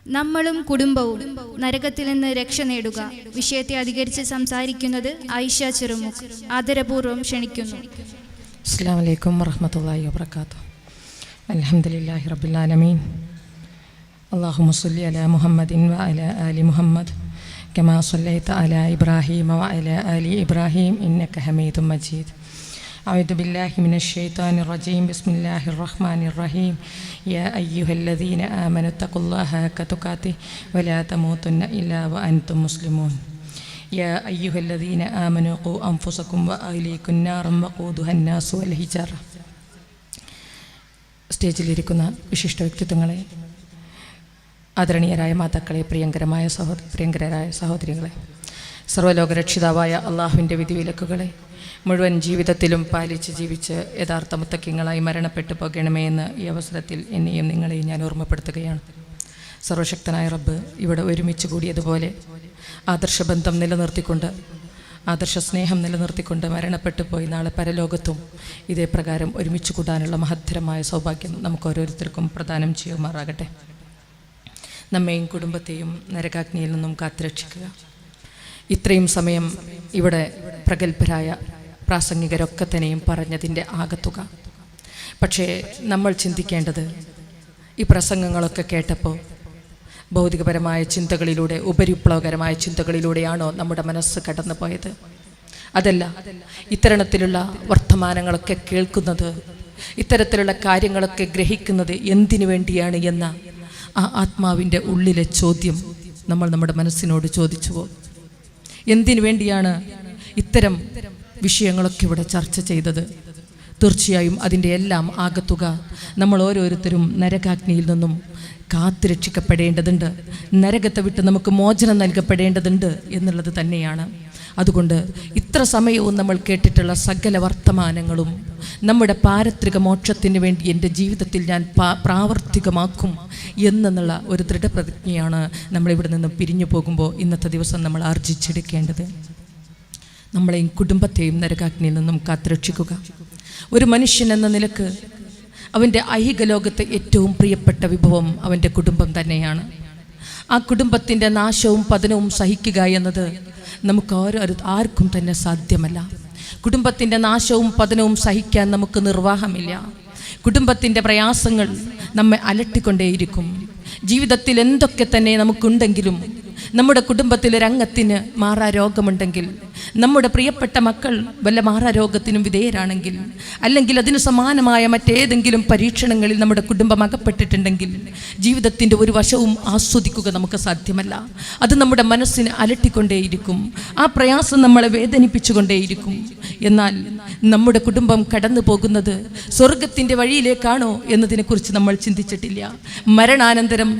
നമ്മളും കുടുംബവും നരകത്തിൽ നിന്ന് രക്ഷ നേടുക വിഷയത്തെ അധികരിച്ച് സംസാരിക്കുന്നത് ആയിഷ ചെറുമുക്ക് ആദരപൂർവ്വം ക്ഷണിക്കുന്നു. അസ്സലാമു അലൈക്കും വറഹ്മത്തുള്ളാഹി വബറകാതുഹു. അൽഹംദുലില്ലാഹി റബ്ബിൽ ആലമീൻ. അല്ലാഹുമ്മ സ്വല്ലി അലാ മുഹമ്മദിൻ വഅലാ ആലി മുഹമ്മദ് കമാ സ്വല്ലൈത അലാ ഇബ്രാഹീമ വഅലാ ആലി ഇബ്രാഹീം ഇന്നക ഹമീദും മജീദ്. أعوذ بالله من الشيطان الرجيم. بسم الله الرحمن الرحيم. يا أيها الذين آمنوا اتقوا الله حق تقاته ولا تموتن إلا وأنتم مسلمون. يا أيها الذين آمنوا قوا أنفسكم وأهليكم نارا وقودها الناس والحجارة. സ്റ്റേജിലിരിക്കുന്ന വിശിഷ്ട വ്യക്തിത്വങ്ങളെ, ആദരണീയരായ മാതാക്കളെ, പ്രിയങ്കരായ സഹോദരികളെ, സർവ്വലോകരക്ഷിതാവായ അള്ളാഹുവിൻ്റെ വിധിവിലക്കുകളെ മുഴുവൻ ജീവിതത്തിലും പാലിച്ച് ജീവിച്ച് യഥാർത്ഥ മുത്തക്കിങ്ങളായി മരണപ്പെട്ടു പോകണമേ എന്ന് ഈ അവസരത്തിൽ എന്നെയും നിങ്ങളെയും ഞാൻ ഓർമ്മപ്പെടുത്തുകയാണ്. സർവശക്തനായ റബ്ബ് ഇവിടെ ഒരുമിച്ച് കൂടിയതുപോലെ ആദർശബന്ധം നിലനിർത്തിക്കൊണ്ട്, ആദർശ സ്നേഹം നിലനിർത്തിക്കൊണ്ട് മരണപ്പെട്ടു പോയി നാളെ പരലോകത്തും ഇതേ പ്രകാരം ഒരുമിച്ച് കൂടാനുള്ള മഹത്തരമായ സൗഭാഗ്യം നമുക്ക് ഓരോരുത്തർക്കും പ്രദാനം ചെയ്യുമാറാകട്ടെ. നമ്മെയും കുടുംബത്തെയും നരകാഗ്നിയിൽ നിന്നും കാത്തുരക്ഷിക്കുക. ഇത്രയും സമയം ഇവിടെ പ്രഗത്ഭരായ പ്രാസംഗികരൊക്കെ തന്നെയും പറഞ്ഞതിൻ്റെ ആകത്തുക. പക്ഷേ നമ്മൾ ചിന്തിക്കേണ്ടത്, ഈ പ്രസംഗങ്ങളൊക്കെ കേട്ടപ്പോൾ ഭൗതികപരമായ ചിന്തകളിലൂടെ, ഉപരിപ്ലവകരമായ ചിന്തകളിലൂടെയാണോ നമ്മുടെ മനസ്സ് കടന്നു പോയത്? അതല്ല, ഇത്തരത്തിലുള്ള വർത്തമാനങ്ങളൊക്കെ കേൾക്കുന്നത്, ഇത്തരത്തിലുള്ള കാര്യങ്ങളൊക്കെ ഗ്രഹിക്കുന്നത് എന്തിനു വേണ്ടിയാണ് എന്ന ആ ആത്മാവിൻ്റെ ഉള്ളിലെ ചോദ്യം നമ്മൾ നമ്മുടെ മനസ്സിനോട് ചോദിച്ചുവോ? എന്തിനു വേണ്ടിയാണ് ഇത്തരം വിഷയങ്ങളൊക്കെ ഇവിടെ ചർച്ച ചെയ്തത്? തീർച്ചയായും അതിൻ്റെ എല്ലാം ആകത്തുക നമ്മൾ ഓരോരുത്തരും നരകാഗ്നിയിൽ നിന്നും കാത്തുരക്ഷിക്കപ്പെടേണ്ടതുണ്ട്, നരകത്തെ വിട്ട് നമുക്ക് മോചനം നൽകപ്പെടേണ്ടതുണ്ട് എന്നുള്ളത് തന്നെയാണ്. അതുകൊണ്ട് ഇത്ര സമയവും നമ്മൾ കേട്ടിട്ടുള്ള സകല വർത്തമാനങ്ങളും നമ്മുടെ പാരത്രിക മോക്ഷത്തിന് വേണ്ടി എൻ്റെ ജീവിതത്തിൽ ഞാൻ പ്രാവർത്തികമാക്കും എന്നുള്ള ഒരു ദൃഢപ്രതിജ്ഞയാണ് നമ്മളിവിടെ നിന്ന് പിരിഞ്ഞു പോകുമ്പോൾ ഇന്നത്തെ ദിവസം നമ്മൾ ആർജിച്ചെടുക്കേണ്ടത്. നമ്മളെയും കുടുംബത്തെയും നരകാഗ്നിയിൽ നിന്നും കാത്തുരക്ഷിക്കുക. ഒരു മനുഷ്യൻ എന്ന നിലക്ക് അവൻ്റെ ഐഹിക ലോകത്തെ ഏറ്റവും പ്രിയപ്പെട്ട വിഭവം അവൻ്റെ കുടുംബം തന്നെയാണ്. ആ കുടുംബത്തിൻ്റെ നാശവും പതനവും സഹിക്കുക എന്നത് നമുക്ക് ആർക്കും തന്നെ സാധ്യമല്ല. കുടുംബത്തിൻ്റെ നാശവും പതനവും സഹിക്കാൻ നമുക്ക് നിർവാഹമില്ല. കുടുംബത്തിൻ്റെ പ്രയാസങ്ങൾ നമ്മെ അലട്ടിക്കൊണ്ടേയിരിക്കും. ജീവിതത്തിൽ എന്തൊക്കെ തന്നെ നമുക്കുണ്ടെങ്കിലും നമ്മുടെ കുടുംബത്തിലൊരംഗത്തിന് മാറാരോഗമുണ്ടെങ്കിൽ, നമ്മുടെ പ്രിയപ്പെട്ട മക്കൾ വല്ല മാറാരോഗത്തിനും വിധേയരാണെങ്കിൽ, അല്ലെങ്കിൽ അതിന് സമാനമായ മറ്റേതെങ്കിലും പരീക്ഷണങ്ങളിൽ നമ്മുടെ കുടുംബം അകപ്പെട്ടിട്ടുണ്ടെങ്കിൽ ജീവിതത്തിൻ്റെ ഒരു വശവും ആസ്വദിക്കുക നമുക്ക് സാധ്യമല്ല. അത് നമ്മുടെ മനസ്സിനെ അലട്ടിക്കൊണ്ടേയിരിക്കും. ആ പ്രയാസം നമ്മളെ വേദനിപ്പിച്ചുകൊണ്ടേയിരിക്കും. എന്നാൽ നമ്മുടെ കുടുംബം കടന്നു പോകുന്നത് സ്വർഗത്തിൻ്റെ വഴിയിലേക്കാണോ എന്നതിനെക്കുറിച്ച് നമ്മൾ ചിന്തിച്ചിട്ടില്ല. മരണാനന്തരം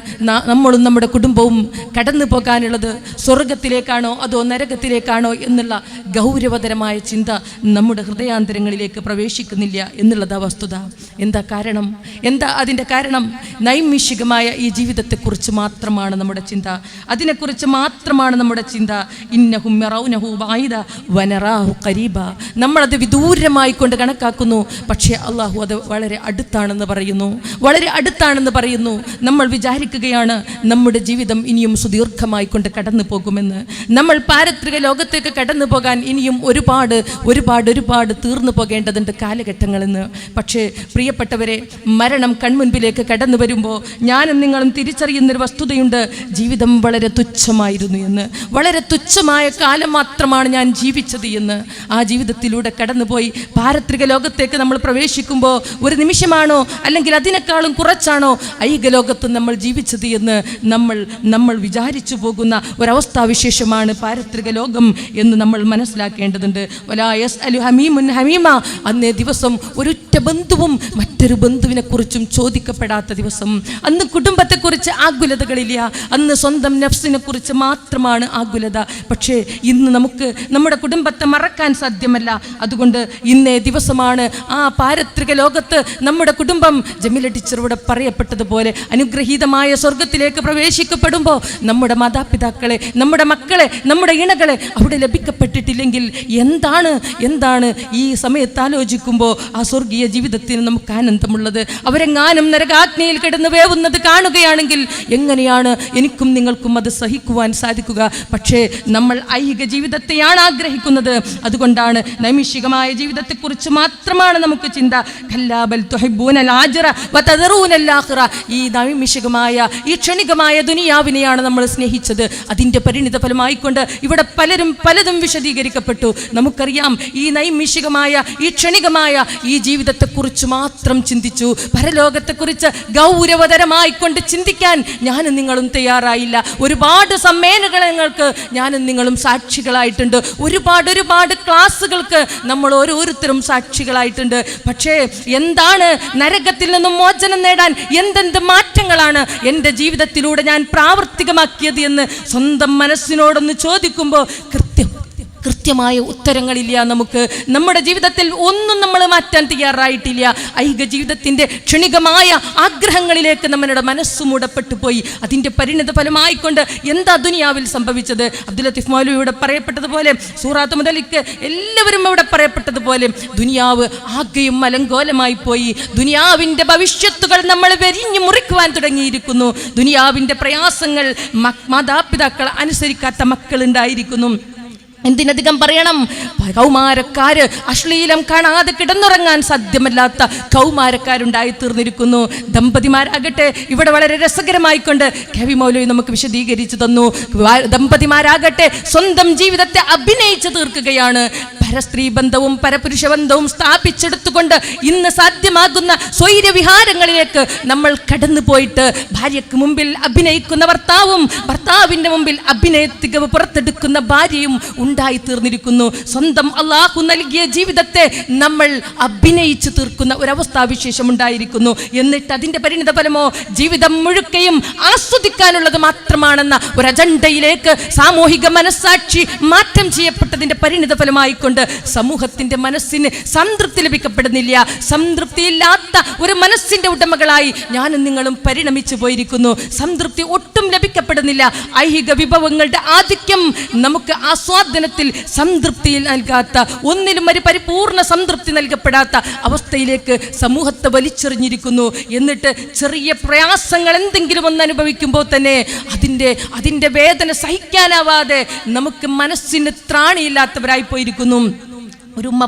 നമ്മളും നമ്മുടെ കുടുംബവും കടന്നു പോകാനുള്ളത് സ്വർഗത്തിലേക്കാണോ അതോ നരകത്തിലേക്കാണോ എന്നുള്ള ഗൗരവതരമായ ചിന്ത നമ്മുടെ ഹൃദയാന്തരങ്ങളിലേക്ക് പ്രവേശിക്കുന്നില്ല എന്നുള്ളതാ വസ്തുത. എന്താ കാരണം? എന്താ അതിൻ്റെ കാരണം? നൈമിഷികമായ ഈ ജീവിതത്തെക്കുറിച്ച് മാത്രമാണ് നമ്മുടെ ചിന്ത. അതിനെക്കുറിച്ച് മാത്രമാണ് നമ്മുടെ ചിന്ത. ഇന്നഹും യറൗനഹു ബഈദ വനറാഹു ഖരീബ. നമ്മളത് വിദൂരമായി കൊണ്ട് കണക്കാക്കുന്നു. പക്ഷേ അള്ളാഹു അത് വളരെ അടുത്താണെന്ന് പറയുന്നു, വളരെ അടുത്താണെന്ന് പറയുന്നു. നമ്മൾ വിചാരിക്കുകയാണ് നമ്മുടെ ജീവിതം ഇനിയും സുദീർഘമായി കൊണ്ട് കടന്നു പോകുമെന്ന്. നമ്മൾ പാരത്രിക ലോകത്തേക്ക് കടന്നു പോകാൻ ഇനിയും ഒരുപാട് തീർന്നു പോകേണ്ടതുണ്ട് കാലഘട്ടങ്ങളെന്ന്. പക്ഷേ പ്രിയപ്പെട്ടവരെ, മരണം കൺമുൻപിലേക്ക് കടന്നു വരുമ്പോൾ ഞാനും നിങ്ങളും തിരിച്ചറിയുന്നൊരു വസ്തുതയുണ്ട്. ജീവിതം വളരെ തുച്ഛമായിരുന്നു എന്ന്, വളരെ തുച്ഛമായ കാലം മാത്രമാണ് ഞാൻ ജീവിച്ചത് എന്ന്. ആ ജീവിതത്തിലൂടെ കടന്നുപോയി പാരത്രിക ലോകത്തേക്ക് നമ്മൾ പ്രവേശിക്കുമ്പോൾ ഒരു നിമിഷമാണോ അല്ലെങ്കിൽ അതിനേക്കാളും കുറച്ചാണോ ഐഹിക ലോകത്ത് നമ്മൾ ജീവിച്ചത് എന്ന് നമ്മൾ വിചാരിച്ചു പോകുന്ന ഒരവസ്ഥാവിശേഷമാണ് പാരത്രിക ലോകം എന്ന് നമ്മൾ മനസ്സിലാക്കേണ്ടതുണ്ട്. വലാ യസ്അലു ഹമീമുൻ ഹമീമ. അന്നേ ദിവസം ഒരൊറ്റ ബന്ധുവും മറ്റൊരു ബന്ധുവിനെ കുറിച്ചും ചോദിക്കപ്പെടാത്ത ദിവസം. അന്ന് കുടുംബത്തെക്കുറിച്ച് ആകുലതകളില്ല, അന്ന് സ്വന്തം നഫ്സിനെ കുറിച്ച് മാത്രമാണ് ആകുലത. പക്ഷേ ഇന്ന് നമുക്ക് നമ്മുടെ കുടുംബത്തെ മറക്കാൻ സാധ്യമല്ല. മാത്രമല്ല, അതുകൊണ്ട് ഇന്നേ ദിവസമാണ് ആ പാരത്രിക ലോകത്ത് നമ്മുടെ കുടുംബം ജമീല ടീച്ചറോട് പറയപ്പെട്ടതുപോലെ അനുഗ്രഹീതമായ സ്വർഗത്തിലേക്ക് പ്രവേശിക്കപ്പെടുമ്പോൾ നമ്മുടെ മാതാപിതാക്കളെ, നമ്മുടെ മക്കളെ, നമ്മുടെ ഇണകളെ അവിടെ ലഭിക്കപ്പെട്ടിട്ടില്ലെങ്കിൽ എന്താണ് ഈ സമയത്ത് ആലോചിക്കുമ്പോൾ ആ സ്വർഗീയ ജീവിതത്തിന് നമുക്ക് ആനന്ദമുള്ളത്? അവരെങ്ങാനും നരകാഗ്നിയിൽ കിടന്ന് വേവുന്നത് കാണുകയാണെങ്കിൽ എങ്ങനെയാണ് എനിക്കും നിങ്ങൾക്കും അത് സഹിക്കുവാൻ സാധിക്കുക? പക്ഷേ നമ്മൾ ഐഹിക ജീവിതത്തെയാണ് ആഗ്രഹിക്കുന്നത്. അതുകൊണ്ടാണ് നൈമിഷികമായ ജീവിതത്തെക്കുറിച്ച് മാത്രമാണ് നമുക്ക് ചിന്ത. ഈ നൈമിഷികമായ ഈ ക്ഷണികമായ ദുനിയാവിനെയാണ് നമ്മൾ സ്നേഹിച്ചത്. അതിൻ്റെ പരിണിത ഫലമായിക്കൊണ്ട് ഇവിടെ പലതും വിശദീകരിക്കപ്പെട്ടു. നമുക്കറിയാം, ഈ നൈമിഷികമായ ഈ ക്ഷണികമായ ഈ ജീവിതത്തെക്കുറിച്ച് മാത്രം ചിന്തിച്ചു. പരലോകത്തെക്കുറിച്ച് ഗൗരവതരമായിക്കൊണ്ട് ചിന്തിക്കാൻ ഞാനും നിങ്ങളും തയ്യാറായില്ല. ഒരുപാട് സമ്മേളനങ്ങൾക്ക് ഞാനും നിങ്ങളും സാക്ഷികളായിട്ടുണ്ട്. ഒരുപാട് ക്ലാസ്സുകൾക്ക് നമ്മൾ ഓരോരുത്തരും സാക്ഷികളായിട്ടുണ്ട്. പക്ഷേ എന്താണ് നരകത്തിൽ നിന്നും മോചനം നേടാൻ എന്തെന്ത് മാറ്റങ്ങളാണ് എൻ്റെ ജീവിതത്തിലൂടെ ഞാൻ പ്രാവർത്തികമാക്കിയത് എന്ന് സ്വന്തം മനസ്സിനോടൊന്ന് ചോദിക്കുമ്പോൾ കൃത്യമായ ഉത്തരങ്ങളില്ല. നമുക്ക് നമ്മുടെ ജീവിതത്തിൽ ഒന്നും നമ്മൾ മാറ്റാൻ തയ്യാറായിട്ടില്ല. ഐഹിക ജീവിതത്തിൻ്റെ ക്ഷണികമായ ആഗ്രഹങ്ങളിലേക്ക് നമ്മുടെ മനസ്സ് മൂടപ്പെട്ടു പോയി. അതിൻ്റെ പരിണിത ഫലമായിക്കൊണ്ട് എന്താ ദുനിയാവിൽ സംഭവിച്ചത്? അബ്ദുൽ ലത്തീഫ് മൗലവി ഇവിടെ പറയപ്പെട്ടതുപോലെ, സൂറത്ത് മുതലിക്ക് എല്ലാവരും ഇവിടെ പറയപ്പെട്ടതുപോലെ, ദുനിയാവ് ആകെയും അലങ്കോലമായി പോയി. ദുനിയാവിൻ്റെ ഭവിഷ്യത്തുകൾ നമ്മൾ വെരിഞ്ഞു മുറിക്കുവാൻ തുടങ്ങിയിരിക്കുന്നു. ദുനിയാവിൻ്റെ പ്രയാസങ്ങൾ മാതാപിതാക്കൾ അനുസരിക്കാത്ത മക്കളുണ്ടായിരിക്കുന്നു. എന്തിനധികം പറയണം, കൗമാരക്കാര് അശ്ലീലം കാണാതെ കിടന്നുറങ്ങാൻ സാധ്യമല്ലാത്ത കൗമാരക്കാരുണ്ടായി തീർന്നിരിക്കുന്നു. ദമ്പതിമാരാകട്ടെ, ഇവിടെ വളരെ രസകരമായിക്കൊണ്ട് കവി മൗലവി നമുക്ക് വിശദീകരിച്ചു തന്നു. ദമ്പതിമാരാകട്ടെ സ്വന്തം ജീവിതത്തെ അഭിനയിച്ചു തീർക്കുകയാണ്. പരസ്ത്രീ ബന്ധവും പരപുരുഷ ബന്ധവും സ്ഥാപിച്ചെടുത്തുകൊണ്ട് ഇന്ന് സാധ്യമാകുന്ന സ്വൈര്യവിഹാരങ്ങളിലേക്ക് നമ്മൾ കടന്നു പോയിട്ട് ഭാര്യയ്ക്ക് മുമ്പിൽ അഭിനയിക്കുന്ന ഭർത്താവും ഭർത്താവിൻ്റെ മുമ്പിൽ അഭിനയത്തികവ് പുറത്തെടുക്കുന്ന ഭാര്യയും ഉണ്ടായി തീർന്നിരിക്കുന്നു. സ്വന്തം അള്ളാഹു നൽകിയ ജീവിതത്തെ നമ്മൾ അഭിനയിച്ചു തീർക്കുന്ന ഒരവസ്ഥാവിശേഷം ഉണ്ടായിരിക്കുന്നു. എന്നിട്ട് അതിൻ്റെ പരിണിത ഫലമോ ജീവിതം മുഴുക്കയും ആസ്വദിക്കാനുള്ളത് മാത്രമാണെന്ന ഒരു അജണ്ടയിലേക്ക് സാമൂഹിക മനസ്സാക്ഷി മാറ്റം ചെയ്യപ്പെട്ടതിൻ്റെ പരിണിത ഫലമായിക്കൊണ്ട് സമൂഹത്തിന്റെ മനസ്സിന് സംതൃപ്തി ലഭിക്കപ്പെടുന്നില്ല. സംതൃപ്തിയില്ലാത്ത ഒരു മനസ്സിന്റെ ഉടമകളായി ഞാനും നിങ്ങളും പരിണമിച്ചു പോയിരിക്കുന്നു. സംതൃപ്തി ഒട്ടും ലഭിക്കപ്പെടുന്നില്ല. ഐഹിക വിഭവങ്ങളുടെ ആധിക്യം നമുക്ക് ആസ്വാദനത്തിൽ സംതൃപ്തിയിൽ നൽകാത്ത, ഒന്നിലും ഒരു പരിപൂർണ സംതൃപ്തി നൽകപ്പെടാത്ത അവസ്ഥയിലേക്ക് സമൂഹത്തെ വലിച്ചെറിഞ്ഞിരിക്കുന്നു. എന്നിട്ട് ചെറിയ പ്രയാസങ്ങൾ എന്തെങ്കിലും ഒന്ന് അനുഭവിക്കുമ്പോൾ തന്നെ അതിൻ്റെ വേദന സഹിക്കാനാവാതെ നമുക്ക് മനസ്സിന് ത്രാണിയില്ലാത്തവരായി പോയിരിക്കുന്നു. ഒരു ഉമ്മ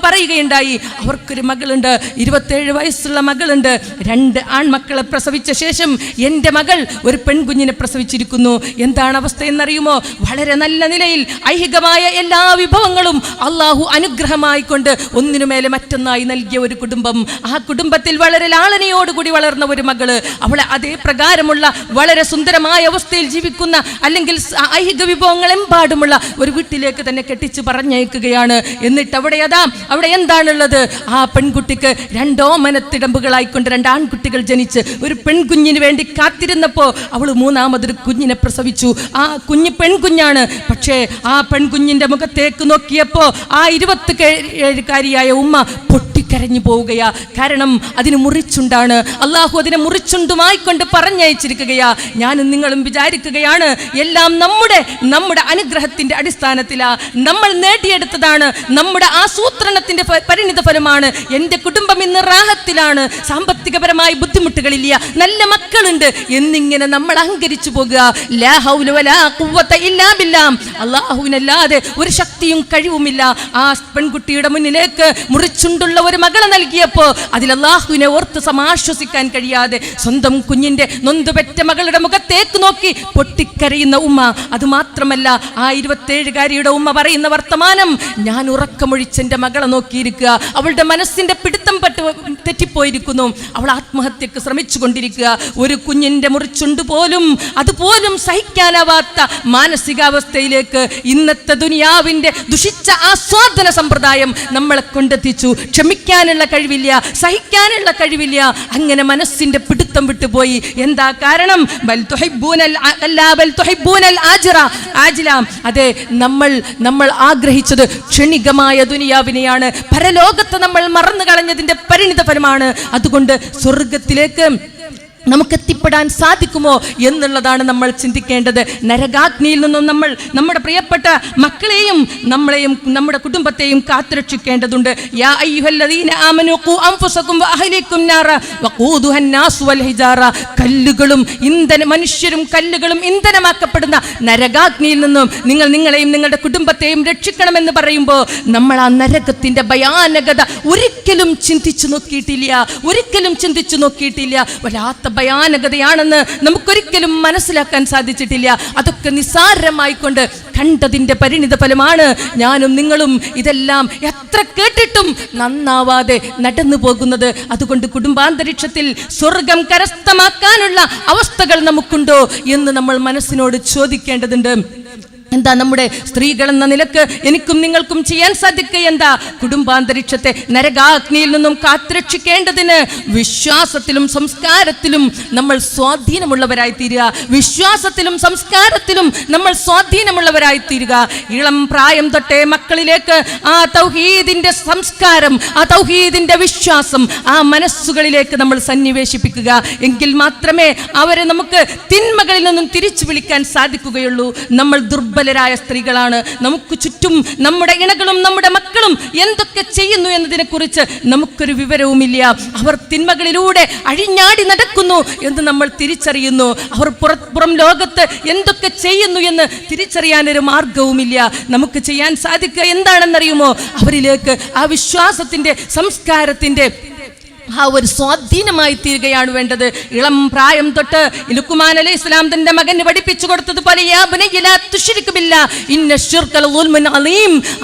പറയുകയുണ്ടായി, അവർക്കൊരു മകളുണ്ട്, 27 വയസ്സുള്ള മകളുണ്ട്. 2 ആൺമക്കളെ പ്രസവിച്ച ശേഷം എൻ്റെ മകൾ ഒരു പെൺകുഞ്ഞിനെ പ്രസവിച്ചിരിക്കുന്നു. എന്താണ് അവസ്ഥ എന്നറിയുമോ? വളരെ നല്ല നിലയിൽ ഐഹികമായ എല്ലാ വിഭവങ്ങളും അള്ളാഹു അനുഗ്രഹമായിക്കൊണ്ട് ഒന്നിനുമേലെ മറ്റൊന്നായി നൽകിയ ഒരു കുടുംബം. ആ കുടുംബത്തിൽ വളരെ ലാളനയോടുകൂടി വളർന്ന ഒരു മകള്, അവളെ അതേ പ്രകാരമുള്ള വളരെ സുന്ദരമായ അവസ്ഥയിൽ ജീവിക്കുന്ന, അല്ലെങ്കിൽ ഐഹിക വിഭവങ്ങൾ എമ്പാടുമുള്ള ഒരു വീട്ടിലേക്ക് തന്നെ കെട്ടിച്ച് പറഞ്ഞയക്കുക. എന്നിട്ട് അവിടെ എന്താണുള്ളത്? ആ പെൺകുട്ടിക്ക് 2 ഓമനത്തിടമ്പുകളായിക്കൊണ്ട് 2 ആൺകുട്ടികൾ ജനിച്ച് ഒരു പെൺകുഞ്ഞിന് വേണ്ടി കാത്തിരുന്നപ്പോൾ അവൾ 3ാമതൊരു കുഞ്ഞിനെ പ്രസവിച്ചു. ആ കുഞ്ഞ് പെൺകുഞ്ഞാണ്. പക്ഷേ ആ പെൺകുഞ്ഞിന്റെ മുഖത്തേക്ക് നോക്കിയപ്പോൾ ആ 27-കാരിയായ ഉമ്മ പൊട്ടിക്കരഞ്ഞു പോവുകയാ. കാരണം അതിന് മുറിച്ചുണ്ടാണ്. അള്ളാഹു അതിനെ മുറിച്ചുണ്ടുമായി കൊണ്ട് പറഞ്ഞയച്ചിരിക്കുകയാ. ഞാനും നിങ്ങളും വിചാരിക്കുകയാണ് എല്ലാം നമ്മുടെ അനുഗ്രഹത്തിന്റെ അടിസ്ഥാനത്തിലാ നമ്മൾ നേടിയെടുത്തതാണ്, നമ്മുടെ ആസൂത്രണത്തിന്റെ പരിണിത ഫലമാണ്. എൻ്റെ കുടുംബം ഇന്ന് റാഹത്തിലാണ്, സാമ്പത്തികപരമായി ബുദ്ധിമുട്ടുകളില്ല, നല്ല മക്കളുണ്ട് എന്നിങ്ങനെ നമ്മൾ അഹങ്കരിച്ചു പോകുക. ലാ ഹൗല വലാ ഖുവത ഇല്ലാ ബില്ലാഹ്. അല്ലാഹുവിനല്ലാതെ ഒരു ശക്തിയും കഴിവുമില്ല. ആ പെൺകുട്ടിയുടെ മുന്നിലേക്ക് മുറിച്ചുണ്ടുള്ള ഒരു മകളെ നൽകിയപ്പോൾ അതിൽ അല്ലാഹുവിനെ ഓർത്ത് സമാശ്വസിക്കാൻ കഴിയാതെ സ്വന്തം കുഞ്ഞിന്റെ നൊന്തുപെറ്റ മകളുടെ മുഖത്തേക്ക് നോക്കി പൊട്ടിക്കരയുന്ന ഉമ്മ. അതുമാത്രമല്ല, ആ 27-കാരിയുടെ ഉമ്മ പറയുന്ന വർത്തമാനം, ഞാൻ ഉറക്കമൊഴിച്ചെൻ്റെ മകളെ നോക്കിയിരിക്കുക, അവളുടെ മനസ്സിന്റെ പിടുത്തം തെറ്റിപ്പോയിരിക്കുന്നു, അവൾ ആത്മഹത്യക്ക് ശ്രമിച്ചു കൊണ്ടിരിക്കുക. ഒരു കുഞ്ഞിന്റെ മുറിച്ചുണ്ട് പോലും അതുപോലും സഹിക്കാനാവാത്ത മാനസികാവസ്ഥയിലേക്ക് ഇന്നത്തെ ദുനിയാവിന്റെ ദുഷിച്ച ആസ്വാദന സമ്പ്രദായം നമ്മളെ കൊണ്ടെത്തിച്ചു. ക്ഷമിക്കാൻ ക്ഷമിക്കാനുള്ള കഴിവില്ല, സഹിക്കാനുള്ള കഴിവില്ല. അങ്ങനെ മനസ്സിന്റെ പിടുത്തം വിട്ടുപോയി. എന്താ കാരണം? അതെ, നമ്മൾ ആഗ്രഹിച്ചത് ക്ഷണികമായ ദുനിയാവിനെയാണ്. പരലോകത്ത് നമ്മൾ മറന്നു കളഞ്ഞതിന്റെ പരിണിത ഫലമാണ്. അതുകൊണ്ട് സ്വർഗത്തിലേക്ക് നമുക്ക് എത്തിപ്പെടാൻ സാധിക്കുമോ എന്നുള്ളതാണ് നമ്മൾ ചിന്തിക്കേണ്ടത്. നരകാഗ്നിയിൽ നിന്നും നമ്മൾ നമ്മുടെ പ്രിയപ്പെട്ട മക്കളെയും നമ്മളെയും നമ്മുടെ കുടുംബത്തെയും കാത്തുരക്ഷിക്കേണ്ടതുണ്ട്. യാ അയ്യുഹല്ലദീന ആമനൂ ഖൂ അൻഫുസകും വഅഹ്ലികും നാറ വഖൂദുഹ അന്നാസു വൽ ഹിജാറ. മനുഷ്യരും കല്ലുകളും ഇന്ധനമാക്കപ്പെടുന്ന നരകാഗ്നിയിൽ നിന്നും നിങ്ങളെയും നിങ്ങളുടെ കുടുംബത്തെയും രക്ഷിക്കണമെന്ന് പറയുമ്പോൾ നമ്മൾ ആ നരകത്തിന്റെ ഭയാനകത ഒരിക്കലും ചിന്തിച്ചു നോക്കിയിട്ടില്ല. വല്ലാത്ത ഭയാനകതയാണെന്ന് നമുക്കൊരിക്കലും മനസ്സിലാക്കാൻ സാധിച്ചിട്ടില്ല. അതൊക്കെ നിസ്സാരമായിക്കൊണ്ട് കണ്ടതിന്റെ പരിണിത ഫലമാണ് ഞാനും നിങ്ങളും ഇതെല്ലാം എത്ര കേട്ടിട്ടും നന്നാവാതെ നടന്നു പോകുന്നത്. അതുകൊണ്ട് കുടുംബാന്തരീക്ഷത്തിൽ സ്വർഗം കരസ്ഥമാക്കാനുള്ള അവസ്ഥകൾ നമുക്കുണ്ടോ എന്ന് നമ്മൾ മനസ്സിനോട് ചോദിക്കേണ്ടതുണ്ട്. എന്താ നമ്മുടെ സ്ത്രീകൾ എന്ന നിലക്ക് എനിക്കും നിങ്ങൾക്കും ചെയ്യാൻ സാധിക്കുക? എന്താ? കുടുംബാന്തരീക്ഷത്തെ നരകാഗ്നിയിൽ നിന്നും കാത്തുരക്ഷിക്കേണ്ടതിന് വിശ്വാസത്തിലും സംസ്കാരത്തിലും നമ്മൾ സ്വാധീനമുള്ളവരായി തീരുക. വിശ്വാസത്തിലും സംസ്കാരത്തിലും നമ്മൾ സ്വാധീനമുള്ളവരായി തീരുക. ഇളം പ്രായം തൊട്ടേ മക്കളിലേക്ക് ആ തൗഹീദിന്റെ സംസ്കാരം, ആ തൗഹീദിന്റെ വിശ്വാസം ആ മനസ്സുകളിലേക്ക് നമ്മൾ സന്നിവേശിപ്പിക്കുക. എങ്കിൽ മാത്രമേ അവരെ നമുക്ക് തിന്മകളിൽ നിന്നും തിരിച്ചു വിളിക്കാൻ സാധിക്കുകയുള്ളൂ. നമ്മൾ ദുർബലരായ സ്ത്രീകളാണ്. നമുക്ക് ചുറ്റും നമ്മുടെ ഇണകളും നമ്മുടെ മക്കളും എന്തൊക്കെ ചെയ്യുന്നു എന്നതിനെ കുറിച്ച് നമുക്കൊരു വിവരവുമില്ല. അവർ തിന്മകളിലൂടെ അഴിഞ്ഞാടി നടക്കുന്നു എന്ന് നമ്മൾ തിരിച്ചറിയുന്നു. അവർ പുറം ലോകത്ത് എന്തൊക്കെ ചെയ്യുന്നു എന്ന് തിരിച്ചറിയാനൊരു മാർഗവുമില്ല. നമുക്ക് ചെയ്യാൻ സാധിക്കുക എന്താണെന്നറിയുമോ? അവരിലേക്ക് ആ വിശ്വാസത്തിന്റെ സംസ്കാരത്തിന്റെ ആ ഒരു സ്വാധീനമായി തീരുകയാണ് വേണ്ടത്. ഇളം പ്രായം തൊട്ട് ലുക്മാൻ അലൈഹിസ്സലാം തന്റെ മകന് പഠിപ്പിച്ചു കൊടുത്തതുപോലെ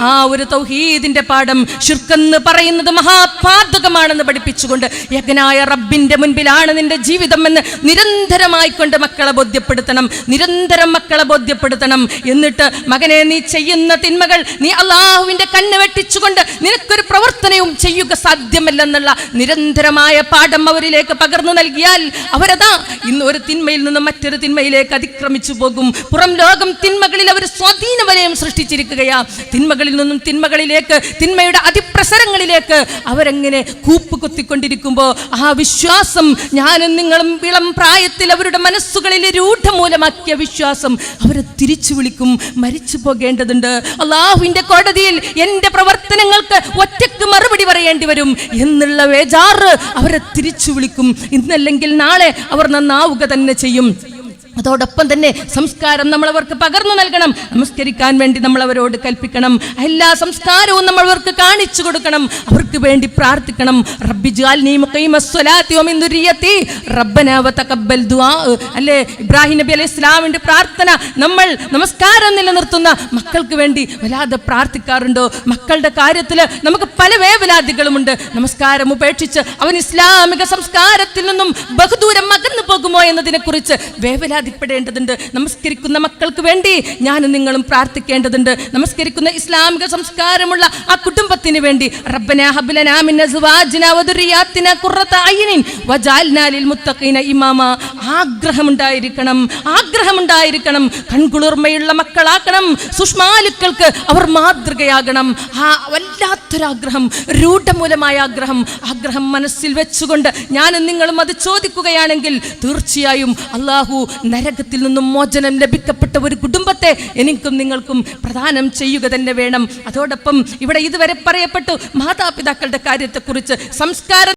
ആ ഒരു തൗഹീദിന്റെ പാഠം, ശിർക്ക് എന്ന് പറയുന്നത് മഹാപാതകമാണെന്ന് പഠിപ്പിച്ചുകൊണ്ട് യജ്ഞനായ റബ്ബിന്റെ മുൻപിലാണ് നിന്റെ ജീവിതം എന്ന് നിരന്തരമായി കൊണ്ട് മക്കളെ ബോധ്യപ്പെടുത്തണം. എന്നിട്ട് മകനെ, നീ ചെയ്യുന്ന തിന്മകൾ നീ അള്ളാഹുവിന്റെ കണ്ണ് വെട്ടിച്ചുകൊണ്ട് നിനക്കൊരു പ്രവർത്തനവും ചെയ്യുക സാധ്യമല്ലെന്നുള്ള നിരന്തരമായ പാഠം അവരിലേക്ക് പകർന്നു നൽകിയാൽ അവരതാ ഇന്ന് ഒരു തിന്മയിൽ നിന്ന് മറ്റൊരു തിന്മയിലേക്ക് അതിക്രമിച്ചു പോകും. പുറം ലോകം തിന്മകളിൽ അവർ സ്വാധീന വലയം സൃഷ്ടിച്ചിരിക്കുകയാ. തിന്മകളിൽ നിന്നും തിന്മകളിലേക്ക്, തിന്മയുടെ അതിപ്രസരങ്ങളിലേക്ക് അവരെങ്ങനെ കൂപ്പുകുത്തിക്കൊണ്ടിരിക്കുമ്പോൾ ആ വിശ്വാസം, ഞാനും നിങ്ങളും ഇളം പ്രായത്തിൽ അവരുടെ മനസ്സുകളിൽ രൂഢമൂലമാക്കിയ വിശ്വാസം അവരെ തിരിച്ചു വിളിക്കും. മരിച്ചു പോകേണ്ടതുണ്ട്. അള്ളാഹുവിന്റെ കോടതിയിൽ എന്റെ പ്രവർത്തനങ്ങൾക്ക് ഒറ്റയ്ക്ക് മറുപടി പറയേണ്ടി വരും എന്നുള്ള വേജാറ് അവരെ തിരിച്ചു വിളിക്കും. ഇന്നല്ലെങ്കിൽ നാളെ അവർ നന്നാവുക തന്നെ ചെയ്യും. അതോടൊപ്പം തന്നെ സംസ്കാരം നമ്മൾ അവർക്ക് പകർന്നു നൽകണം. നമസ്കരിക്കാൻ വേണ്ടി നമ്മൾ അവരോട് കൽപ്പിക്കണം. എല്ലാ സംസ്കാരവും നമ്മൾ അവർക്ക് കാണിച്ചു കൊടുക്കണം. അവർക്ക് വേണ്ടി പ്രാർത്ഥിക്കണം. റബ്ബി ജഅൽനി മുഖീമസ്സലാത്തി വമിൻ ദുരിയത്തി റബ്ബനാ വതഖബ്ബൽ ദുആ. അല്ലേ, ഇബ്രാഹിം നബി അലൈഹി ഇസ്ലാമിന്റെ പ്രാർത്ഥന നമ്മൾ നമസ്കാരം നിലനിർത്തുന്ന മക്കൾക്ക് വേണ്ടി വല്ലാതെ പ്രാർത്ഥിക്കാറുണ്ടോ? മക്കളുടെ കാര്യത്തിൽ നമുക്ക് പല വേവലാതികളുമുണ്ട്. നമസ്കാരം ഉപേക്ഷിച്ച് അവൻ ഇസ്ലാമിക സംസ്കാരത്തിൽ നിന്നും ബഹുദൂരം അകന്നു പോകുമോ എന്നതിനെ കുറിച്ച് വേവലാതിപ്പെടേണ്ടതുണ്ട്. നമസ്കരിക്കുന്ന മക്കൾക്ക് വേണ്ടി ഞാനും നിങ്ങളും പ്രാർത്ഥിക്കേണ്ടതുണ്ട്. നമസ്കരിക്കുന്ന ഇസ്ലാമിക സംസ്കാരമുള്ള ആ കുടുംബത്തിന് വേണ്ടി റബ്ബനാ ഹബ് ലനാ മിൻ അസ്വാജിനാ വദുരിയാത്തിനാ ഖുറത അയ്നിൻ വജഅൽനാ ലിൽ മുത്തഖീന ഇമാമ. ആഗ്രഹമുണ്ടായിരിക്കണം. കൺകുളിർമയുള്ള മക്കളാക്കണം. സുഷ്മാലുക്കൾക്ക് അവർ മാതൃകയാകണം. ആ വല്ലാത്തൊരാഗ്രഹം, രൂഢമൂലമായ ആഗ്രഹം മനസ്സിൽ വെച്ചുകൊണ്ട് ഞാനും നിങ്ങളും അത് ചോദിക്കുകയാണെങ്കിൽ തീർച്ചയായും അള്ളാഹു നരകത്തിൽ നിന്നും മോചനം ലഭിക്കപ്പെട്ട ഒരു കുടുംബത്തെ എനിക്കും നിങ്ങൾക്കും പ്രദാനം ചെയ്യുക തന്നെ വേണം. അതോടൊപ്പം ഇവിടെ ഇതുവരെ പറയപ്പെട്ടു മാതാപിതാക്കളുടെ കാര്യത്തെക്കുറിച്ച്. സംസ്കാരം